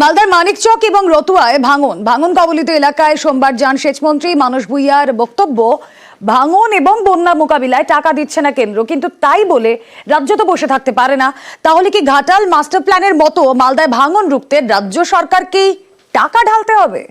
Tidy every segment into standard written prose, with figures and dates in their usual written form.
মালদার মানিকচক এবং রতুয়ায় ভাঙন কবলিত এলাকায় সোমবার যান সেচমন্ত্রী মানস ভুঁইয়ার বক্তব্য, ভাঙন এবং বন্যা মোকাবিলায় টাকা দিচ্ছে না কেন্দ্র, কিন্তু তাই বলে রাজ্য তো বসে থাকতে পারে না। তাহলে কি ঘাটাল মাস্টার প্ল্যানের মতো মালদায় ভাঙন রুখতে রাজ্য সরকারকেই টাকা ঢালতে হবে?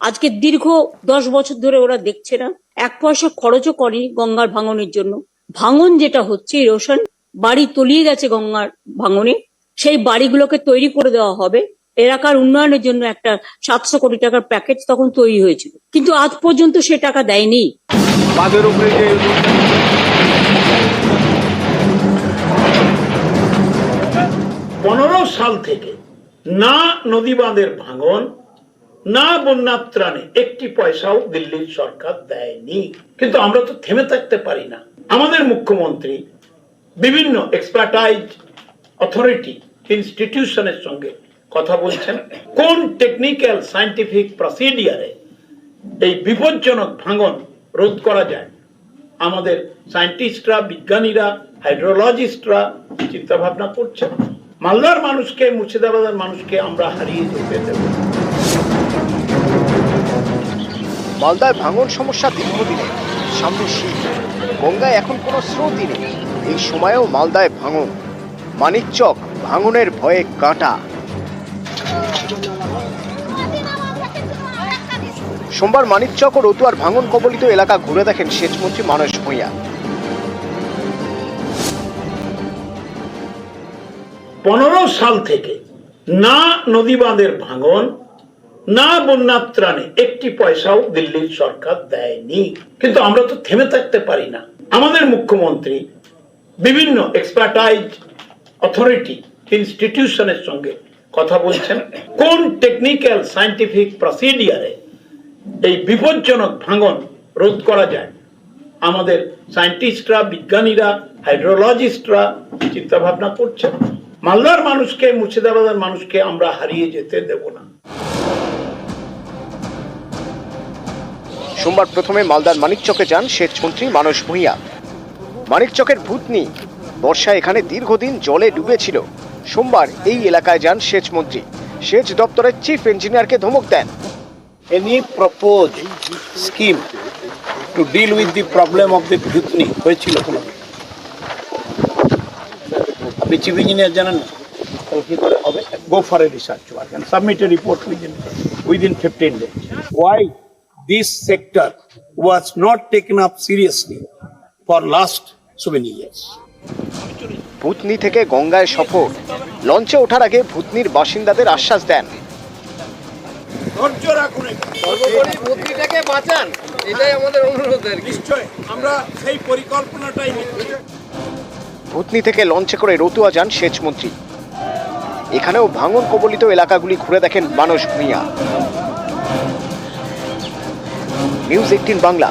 আজকে দীর্ঘ 10 বছর ধরে ওরা দেখছে না, 1 পয়সা খরচও করেনি গঙ্গার ভাঙনের জন্য। ভাঙন যেটা হচ্ছে, ইরোশন, বাড়ি তলিয়ে গেছে গঙ্গার ভাঙনে, সেই বাড়িগুলোকে তৈরি করে দেওয়া হবে। এলাকার উন্নয়নের জন্য একটা 700 কোটি টাকার প্যাকেজ তখন তৈরি হয়েছিল, কিন্তু আজ পর্যন্ত সে টাকা দেয়নি। বাঁধের উপরে যে 15 সাল থেকে না নদী বাঁধের ভাঙন না বন্যা ত্রাণে একটি পয়সাও দিল্লির সরকার দেয়নি। কিন্তু আমরা তো থেমে থাকতে পারি না। আমাদের মুখ্যমন্ত্রী বিভিন্ন এক্সপার্টাইজ অথরিটি ইনস্টিটিউশনের সঙ্গে কথা বলছেন, কোন টেকনিক্যাল সায়েন্টিফিক প্রসিডিয়ারে এই বিপজ্জনক ভাঙন রোধ করা যায়। আমাদের সায়েন্টিস্টরা, বিজ্ঞানীরা, হাইড্রোলজিস্টরা চিন্তা ভাবনা করছেন। মালদার মানুষকে, মুর্শিদাবাদের মানুষকে আমরা হারিয়ে যেতে দেব। মালদার ভাঙন সমস্যা দীর্ঘদিনের, সামনে শীত, গঙ্গায় এখন কোনো স্রোতই নেই। এই সময়েও মালদায় ভাঙন, মানিকচক ভাঙনের ভয়ে কাঁটা। সোমবার মানিকচক ও রতুয়ার ভাঙন কবলিত এলাকা ঘুরে দেখেন সেচমন্ত্রী মানস ভুঁইয়া। 15 সাল থেকে না নদী বাঁধের ভাঙন না বন্যা ত্রাণে একটি পয়সাও দিল্লির সরকার দেয়নি। কিন্তু আমরা তো থেমে থাকতে পারি না। আমাদের মুখ্যমন্ত্রী বিভিন্ন এক্সপার্টাইজ অথরিটি ইনস্টিটিউশনের সঙ্গে কথা বলছেন, কোন টেকনিক্যাল সায়েন্টিফিক প্রসিডিয়ারে এই বিপজ্জনক ভাঙন রোধ করা যায়। আমাদের সায়েন্টিস্টরা, বিজ্ঞানীরা, হাইড্রোলজিস্টরা চিন্তা ভাবনা করছেন। মালদার মানুষকে, মুর্শিদাবাদের মানুষকে আমরা হারিয়ে যেতে দেব না। সোমবার প্রথমে মালদার মানিকচকে যান সেচমন্ত্রী মানস ভুঁইয়া। মানিকচকের ভূতনি, বর্ষায় এখানে দীর্ঘদিন জলে ডুবেছিল। সোমবার এই এলাকায় যান সেচমন্ত্রী। সেচ দপ্তরের চিফ ইঞ্জিনিয়ারকে ধমক দেন। Any proposed scheme to deal with the problem of the Bhutni হয়েছিল কোনো? আপনি চিফ ইঞ্জিনিয়ার জানেন না, তাহলে কি করে হবে? Go for a research work and submit a report within 15 days. Why this sector was not taken up seriously for last so many years? ভূতনি থেকে গঙ্গায় সফর, লঞ্চে ওঠার আগে ভূতনির বাসিন্দাদের আশ্বাস দেন। ধৈর্য রাখুন, ভূতনিটাকে বাঁচান, এটাই আমাদের অনুরোধ। নিশ্চয় আমরা সেই পরিকল্পনাটাই নিচ্ছি। ভূতনি থেকে লঞ্চে করে রতুয়া যান সেচমন্ত্রী। এখানেও ভাঙন কবলিত এলাকাগুলি ঘুরে দেখেন মানস ভুঁইয়া। নিউজ 18 বাংলা।